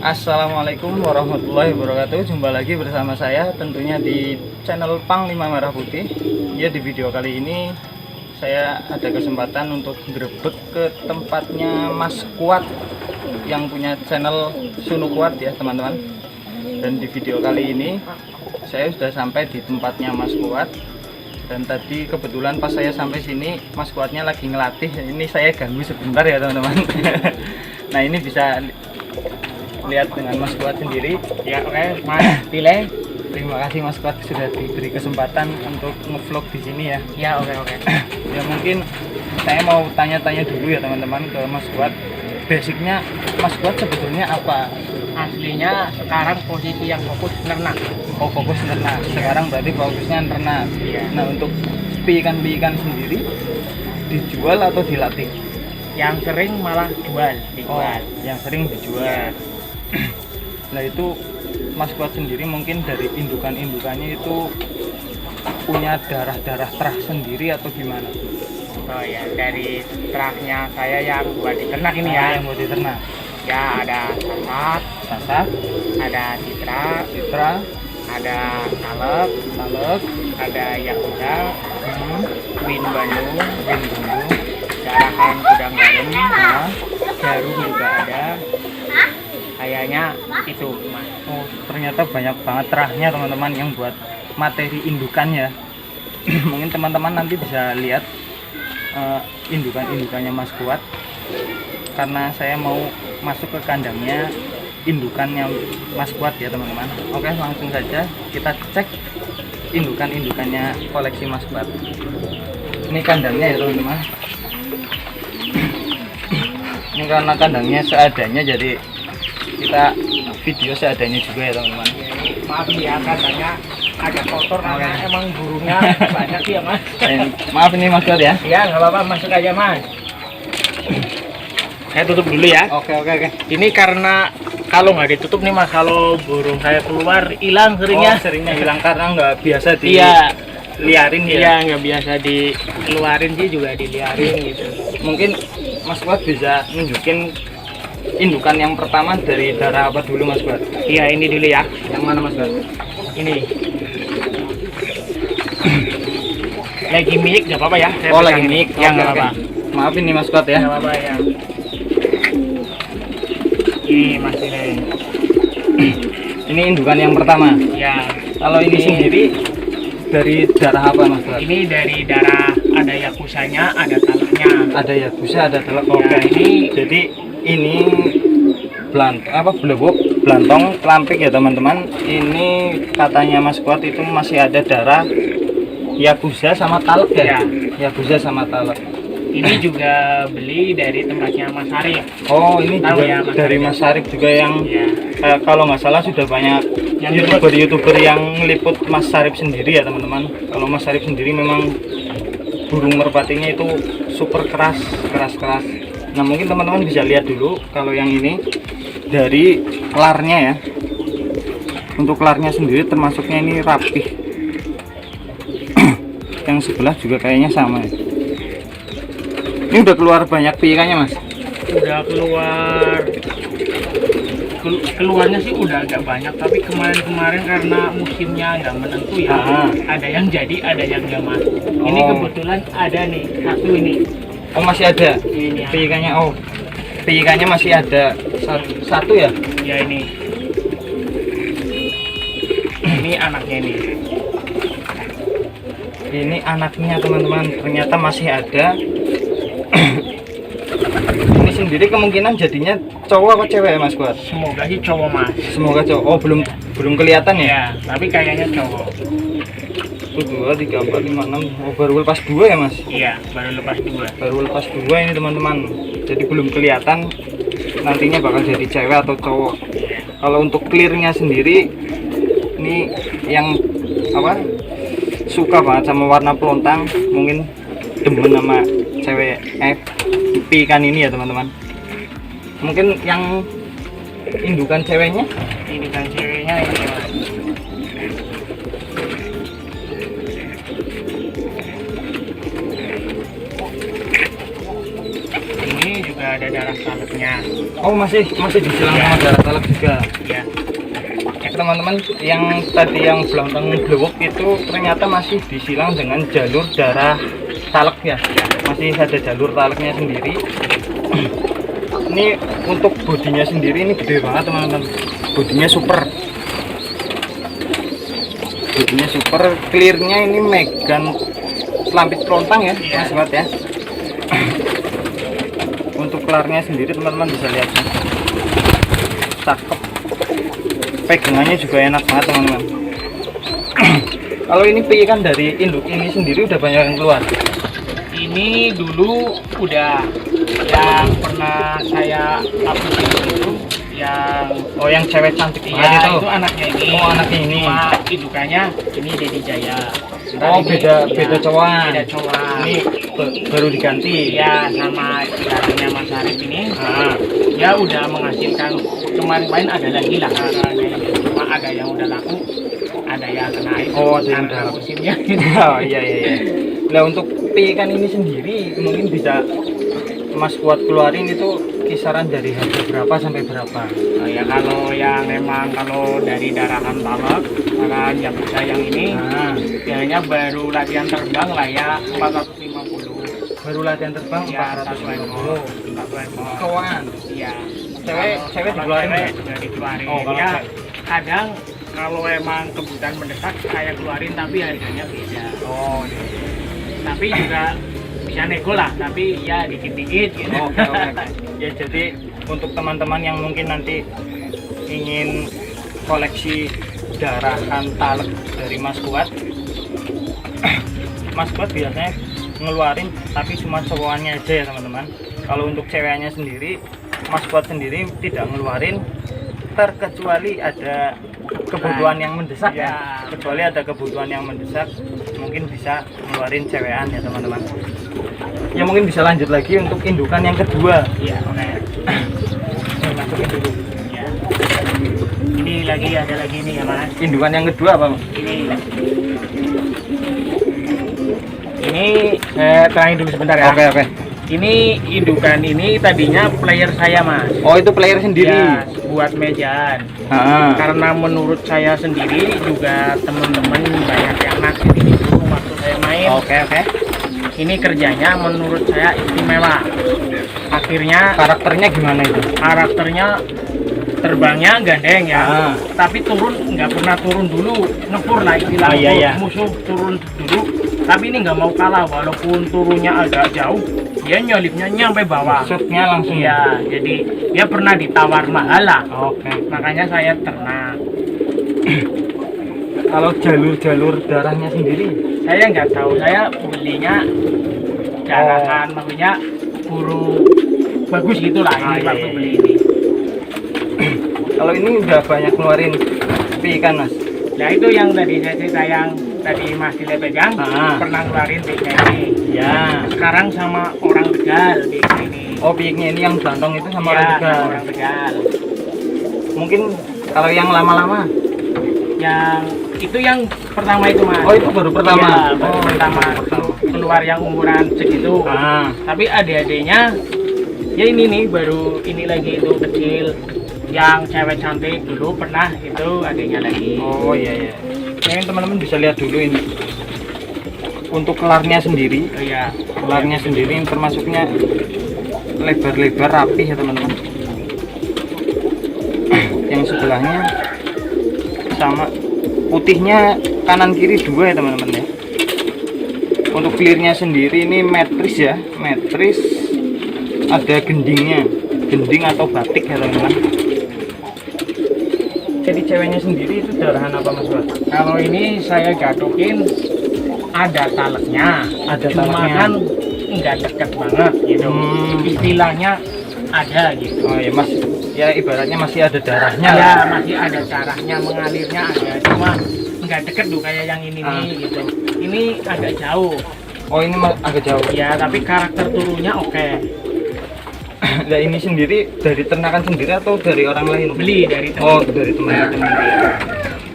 Assalamualaikum warahmatullahi wabarakatuh. Jumpa lagi bersama saya tentunya di channel Pang 5 Merah Putih. Ya, di video kali ini saya ada kesempatan untuk grebek ke tempatnya Mas Kuat yang punya channel Sunu Kuat ya teman-teman. Dan di video kali ini saya sudah sampai di tempatnya Mas Kuat. Dan tadi kebetulan pas saya sampai sini Mas Kuatnya lagi ngelatih. Ini saya ganggu sebentar ya teman-teman. Nah, ini bisa lihat dengan Mas Kuat sendiri ya. Oke, Mas pilih. Terima kasih Mas Kuat sudah diberi kesempatan untuk ngevlog di sini ya. Ya, oke. Ya, mungkin saya mau tanya-tanya dulu ya teman-teman ke Mas Kuat. Basicnya Mas Kuat sebetulnya apa? Aslinya sekarang posisi yang fokus ternak. Oh, fokus ternak. Sekarang berarti fokusnya ternak. Iya. Nah, untuk ikan sendiri dijual atau dilatih? Yang sering malah dijual. Yang sering dijual. Iya. Nah, itu Mas Kuat sendiri mungkin dari indukannya itu punya darah terah sendiri atau gimana? Oh ya, dari terahnya saya yang buat diternak ini ya. Yang buat diternak. Ya, ada Sasak, ada citra, ada talep, ada yakuza, win Bandung, darah ayam gudang garam, jarum juga ada. Kayaknya itu, Mas. Oh, ternyata banyak banget terahnya teman-teman yang buat materi indukannya. Mungkin teman-teman nanti bisa lihat indukannya Mas Kuat, karena saya mau masuk ke kandangnya indukannya Mas Kuat ya teman-teman. Oke, langsung saja kita cek indukannya koleksi Mas Kuat. Ini kandangnya ya teman-teman. Ini karena kandangnya seadanya, jadi kita video seadanya juga ya teman-teman. Maaf ya, katanya agak kotor karena emang burungnya banyak ya, Mas. Maaf ini Mas Kuat ya. Iya, nggak apa-apa, masuk aja, Mas. Saya tutup dulu ya. Oke. Ini karena kalau nggak ditutup nih, Mas, kalau burung saya keluar hilang seringnya. Seringnya hilang karena nggak biasa Iya, diliarin ya. iya, nggak biasa dikeluarin sih, juga diliarin gitu. Mungkin Mas Kuat bisa nunjukin indukan yang pertama dari darah apa dulu Mas Kuat? Iya, ini dulu ya. Yang mana Mas Kuat? Ini. Lagi mic nggak apa-apa ya? Saya Lagi pegang. mic. Ya, nggak apa-apa. Maaf ini Mas Kuat ya. Nggak apa-apa ya. Ini Mas ini. Ini indukan yang pertama. Ya. Kalau ini sendiri dari darah apa Mas Kuat? Ini dari darah, ada yakusanya, ada talaknya. Ada ya busa, ada telek. Ya, Oke. Jadi ini belantong kelampik ya teman-teman. Ini katanya Mas Kuat itu masih ada darah yakuza sama talek ya? Yakuza sama talek. Ini juga beli dari tempatnya Mas Arif. Oh, ini Tahu juga ya, Mas dari Arif. Mas Arif juga yang Ya. kalau nggak salah sudah banyak Yang YouTuber yang ngeliput Mas Arif sendiri ya teman-teman. Kalau Mas Arif sendiri memang burung merpatinya itu super keras. Nah, mungkin teman-teman bisa lihat dulu kalau yang ini dari larnya ya. Untuk larnya sendiri termasuknya ini rapih. Yang sebelah juga kayaknya sama ya. Ini udah keluar banyak piikannya Mas? Udah keluarnya sih udah agak banyak, tapi kemarin karena musimnya nggak menentu ya. Ada yang jadi, ada yang nggak masuk. Ini kebetulan ada nih satu ini. Oh, masih ada Ini ya. piikannya. Oh, piikannya masih ada satu ya? Ya, ini. Ini anaknya ini. Ini anaknya teman-teman, ternyata masih ada. Ini sendiri kemungkinan jadinya cowok apa cewek ya Mas Kuat? Semoga sih cowok, Mas. Semoga cowok. Oh, belum kelihatan ya? Ya, tapi kayaknya cowok. 1, 2, 3, 4, 5, 6. Oh, baru lepas 2 ya Mas? Iya, baru lepas 2. Baru lepas 2 ini teman-teman. Jadi belum kelihatan nantinya bakal jadi cewek atau cowok. Kalau untuk clearnya sendiri, ini yang apa? Suka banget sama warna pelontang, mungkin demen sama cewek piikan ini ya teman-teman. Mungkin yang indukan ceweknya? Indukan ceweknya ini, Mas. Ini juga ada darah taleknya. Oh, masih disilang sama darah talak juga. Ya. Teman-teman, yang tadi yang belontong blewok itu ternyata masih disilang dengan jalur darah talek ya. Masih ada jalur taleknya sendiri. Ini untuk bodinya sendiri ini gede banget teman-teman. Bodinya super. Bodinya super, clearnya ini Megan selampit kerontang ya, Mas Wat ya. Untuk kelarnya sendiri teman-teman bisa lihat nih. Cakep. Pegangannya juga enak banget teman-teman. Kalau ini piikan dari induk ini sendiri udah banyak yang keluar. Ini dulu udah yang pernah saya upload itu yang cewek cantik iya, banget itu anaknya ini. Oh, anaknya ini. Cuma indukannya ini Dedi Jaya. Oh, beda cowan. Beda cowan. Ini baru diganti. Iya, sama caranya Mas Arif ini. Ya udah menghasilkan, kemarin ada lagi lah. Cuma ada yang udah laku, ada yang kena itu. Oh, ada yang udah laku. Musimnya. Oh iya. Nah, untuk piikan ini sendiri mungkin bisa Mas Kuat keluarin itu kisaran dari harga berapa sampai berapa? Oh, ya kalau yang memang kalau dari darahan talak, yang bisa yang ini, biasanya baru latihan terbang lah ya 450. Baru latihan terbang Ya, 450. Kawan. Iya. Cewek dikeluarin nggak? juga dikeluarin. Oh, kalau Ya, cewek. kadang kalau emang kebutuhan mendesak saya keluarin tapi harganya beda. Oh iya. Tapi juga bisa nego lah, tapi ya dikit-dikit gitu. Oke. Ya, jadi untuk teman-teman yang mungkin nanti ingin koleksi darahan talek dari Mas Kuat, Mas Kuat biasanya ngeluarin tapi cuma cowokannya aja ya teman-teman. Kalau untuk ceweknya sendiri, Mas Kuat sendiri tidak ngeluarin terkecuali ada kebutuhan yang mendesak ya. Kecuali ada kebutuhan yang mendesak, mungkin bisa ngeluarin cewekan ya teman-teman. Ya mungkin bisa lanjut lagi untuk indukan yang kedua. Iya, oke. Masukin dulu. Ya. Ini lagi ada lagi nih ya Mas. Indukan yang kedua apa? Ini saya terangin dulu sebentar ya. Oke. Ini indukan ini tadinya player saya Mas. Oh, itu player sendiri. Ya, buat mejaan. Karena menurut saya sendiri juga teman-teman banyak yang naksir itu waktu saya main. Oke. Ini kerjanya menurut saya istimewa. Akhirnya Karakternya gimana itu? karakternya terbangnya gandeng ya. Tapi nggak pernah turun dulu, ngepur lah istilahnya. Iya. Musuh turun dulu. Tapi ini nggak mau kalah walaupun turunnya agak jauh, dia nyelipnya nyampe bawah. Shootnya langsung. Iya, jadi dia pernah ditawar mahal lah. Oke. Makanya saya ternak. Kalau jalur darahnya sendiri, Saya nggak tahu, saya belinya darahan, maksudnya buru bagus gitulah ini waktu beli ini. kalau ini udah banyak ngeluarin piikan Mas. Nah itu yang tadi saya cerita yang tadi Mas Dile pegang, pernah ngeluarin piiknya ini. Ya. Sekarang sama orang Tegal piiknya ini. Oh, piiknya ini yang belantong itu sama Iya, orang Tegal. sama orang Tegal. Mungkin kalau yang lama-lama. Yang itu yang pertama itu Mas. Oh, itu baru pertama. Iya, baru pertama. Keluar yang umuran segitu. Tapi adik-adiknya ya ini nih baru ini lagi itu kecil. Yang cewek cantik dulu pernah itu adiknya lagi. Oh iya. Ini teman-teman bisa lihat dulu ini. Untuk kelarnya sendiri, Oh iya. kelarnya sendiri termasuknya lebar-lebar rapi ya teman-teman. Yang sebelahnya sama putihnya kanan kiri dua ya teman-teman ya. Untuk clearnya sendiri ini metris ya, metris, ada gendingnya, gending atau batik ya teman-teman. Jadi ceweknya sendiri itu darahan apa Mas Bro? Kalau ini saya gadokin ada taleknya, Ada cuma taleknya. kan nggak deket banget gitu. Istilahnya ada gitu. Oh ya Mas, ya ibaratnya masih ada darahnya Ya lah. masih ada darahnya mengalirnya ada, cuma nggak deket tuh kayak yang ini nih gitu. Ini agak jauh. Oh ini agak jauh. Ya tapi karakter turunnya oke. Nah ini sendiri dari ternakan sendiri atau dari orang lain? Beli dari temen. Oh dari teman-teman.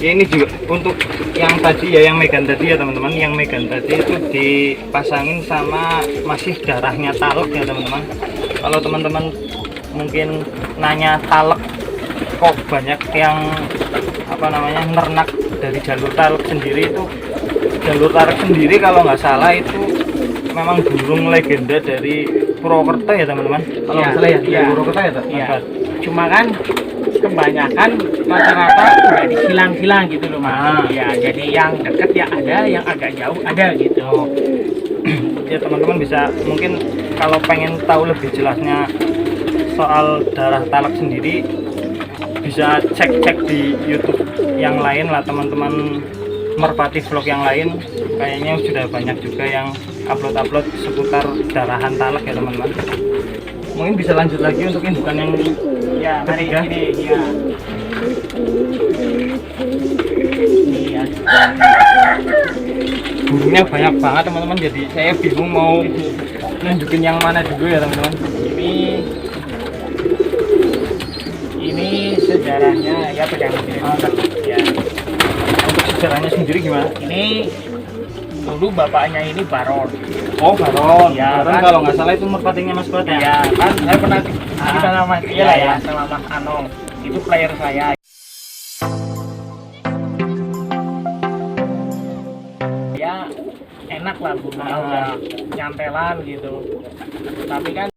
Ya ini juga untuk yang tadi ya, yang Megan tadi ya teman-teman, yang Megan tadi itu dipasangin sama masih darahnya taluk ya teman-teman. Kalau teman-teman mungkin nanya talek kok banyak yang apa namanya nernak dari jalur talek sendiri, itu jalur talek sendiri kalau nggak salah itu memang burung legenda dari Purwokerto ya teman-teman. Kalau nggak salah ya, dari Purwokerto ya Pak? Iya. Cuma kan kebanyakan rata-rata udah disilang-silang gitu loh Mas. Ya, jadi yang deket ya ada, yang agak jauh ada gitu. Ya teman-teman bisa mungkin kalau pengen tahu lebih jelasnya soal darah talak sendiri bisa cek-cek di YouTube yang lain lah teman-teman. Merpati vlog yang lain kayaknya sudah banyak juga yang upload seputar darahan talak ya teman-teman. Mungkin bisa lanjut lagi untuk indukan yang Ya, hari ketiga. ini ya. Iya. Burungnya banyak banget teman-teman, jadi saya bingung mau nunjukin yang mana dulu ya teman-teman. Ini sejarahnya ya pegang ya. Untuk sejarahnya sendiri gimana? Ini dulu bapaknya ini Baron. Oh Baron, Ya, Baron kan? kalau nggak salah itu merpatinya Mas Kuat ya? Ya kan saya pernah kita nama dia iya, lah iya. ya sama Mas Anong. Itu player saya. Ya enak lah bunga udah nyantelan gitu. Tapi kan